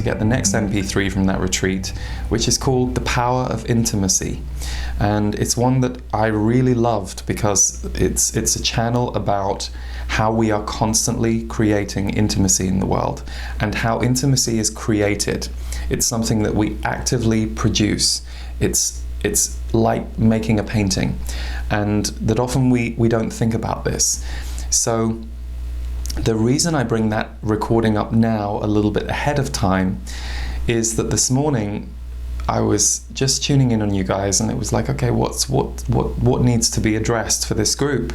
to get the next MP3 from that retreat, which is called The Power of Intimacy. And it's one that I really loved because it's a channel about how we are constantly creating intimacy in the world and how intimacy is created. It's something that we actively produce. It's like making a painting, and that often we don't think about this. So the reason I bring that recording up now a little bit ahead of time is that this morning I was just tuning in on you guys, and it was like, okay, what needs to be addressed for this group?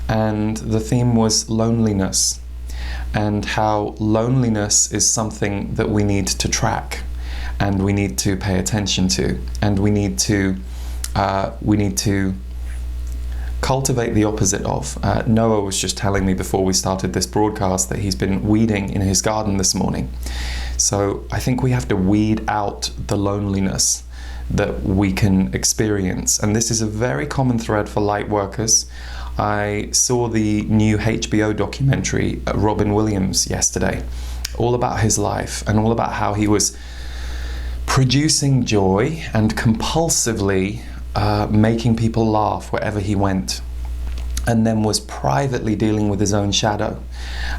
And the theme was loneliness, and how loneliness is something that we need to track, and we need to pay attention to, and we need to cultivate the opposite of. Noah was just telling me before we started this broadcast that he's been weeding in his garden this morning. So I think we have to weed out the loneliness that we can experience. And this is a very common thread for light workers. I saw the new HBO documentary, Robin Williams, yesterday, all about his life and all about how he was producing joy and compulsively making people laugh wherever he went, and then was privately dealing with his own shadow.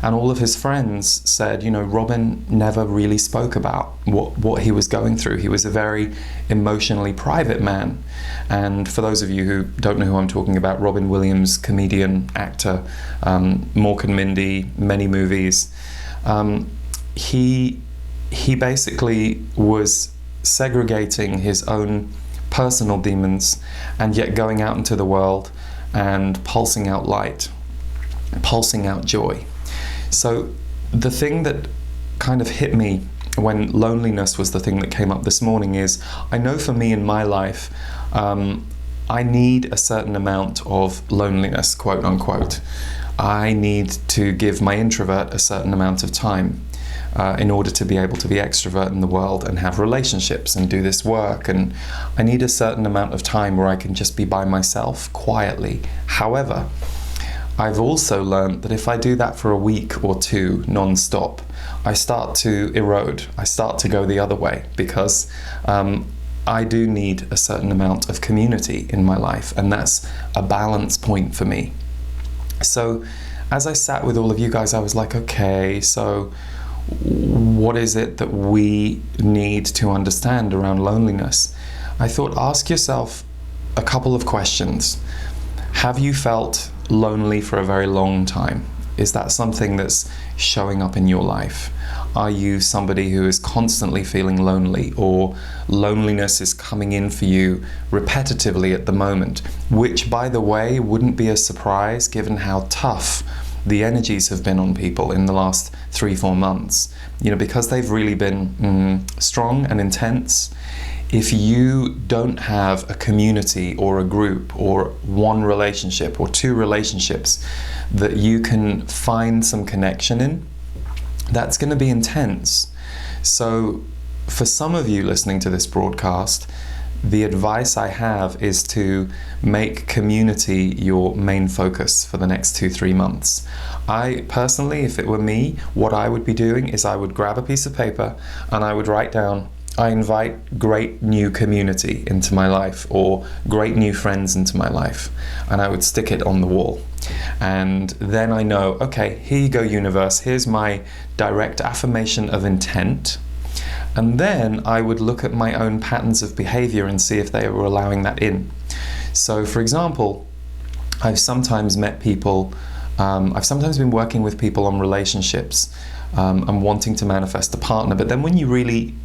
And all of his friends said, Robin never really spoke about what he was going through. He was a very emotionally private man. And for those of you who don't know who I'm talking about, Robin Williams, comedian, actor, Mork and Mindy, many movies. He basically was segregating his own personal demons and yet going out into the world and pulsing out light, pulsing out joy. So the thing that kind of hit me when loneliness was the thing that came up this morning is, I know for me in my life, I need a certain amount of loneliness, quote unquote. I need to give my introvert a certain amount of time in order to be able to be extrovert in the world and have relationships and do this work. And I need a certain amount of time where I can just be by myself quietly. However, I've also learned that if I do that for a week or two non-stop, I start to erode. I start to go the other way, because I do need a certain amount of community in my life, and that's a balance point for me. So as I sat with all of you guys, I was like, okay, so what is it that we need to understand around loneliness? I thought, ask yourself a couple of questions. Have you felt lonely for a very long time? Is that something that's showing up in your life? Are you somebody who is constantly feeling lonely, or loneliness is coming in for you repetitively at the moment? Which, by the way, wouldn't be a surprise given how tough the energies have been on people in the last 3-4 months. Because they've really been strong and intense. If you don't have a community or a group or one relationship or two relationships that you can find some connection in, that's going to be intense. So for some of you listening to this broadcast, the advice I have is to make community your main focus for the next 2-3 months. I personally, if it were me, what I would be doing is I would grab a piece of paper and I would write down, I invite great new community into my life, or great new friends into my life, and I would stick it on the wall. And then I know, okay, here you go, universe, here's my direct affirmation of intent. And then I would look at my own patterns of behavior and see if they were allowing that in. So for example, I've sometimes met people, I've sometimes been working with people on relationships and wanting to manifest a partner, but then when you really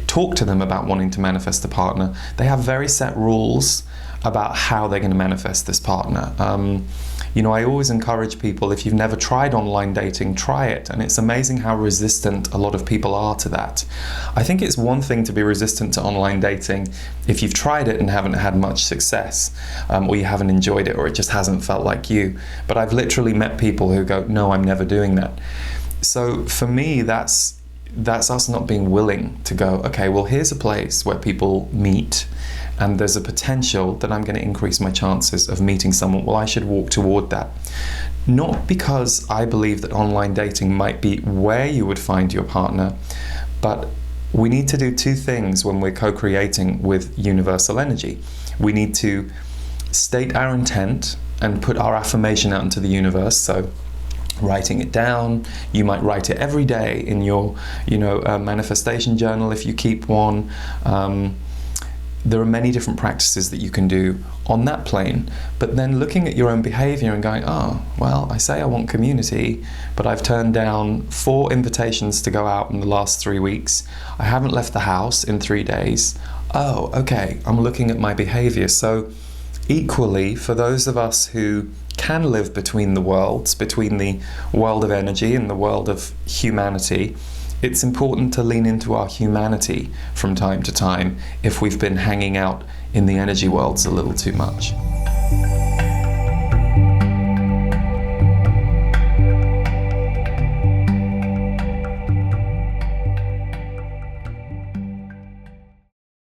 talk to them about wanting to manifest a partner, they have very set rules about how they're going to manifest this partner. I always encourage people, if you've never tried online dating, try it. And it's amazing how resistant a lot of people are to that. I think it's one thing to be resistant to online dating if you've tried it and haven't had much success, or you haven't enjoyed it, or it just hasn't felt like you. But I've literally met people who go, no, I'm never doing that. So for me, that's us not being willing to go, okay, well, here's a place where people meet, and there's a potential that I'm going to increase my chances of meeting someone. Well, I should walk toward that. Not because I believe that online dating might be where you would find your partner, But we need to do two things when we're co-creating with universal energy. We need to state our intent and put our affirmation out into the universe. So writing it down, you might write it every day in your manifestation journal if you keep one. There are many different practices that you can do on that plane, but then looking at your own behavior and going, oh, well, I say I want community, but I've turned down 4 invitations to go out in the last 3 weeks. I haven't left the house in 3 days. Oh, okay, I'm looking at my behavior. So equally, for those of us who can live between the worlds, between the world of energy and the world of humanity, it's important to lean into our humanity from time to time if we've been hanging out in the energy worlds a little too much.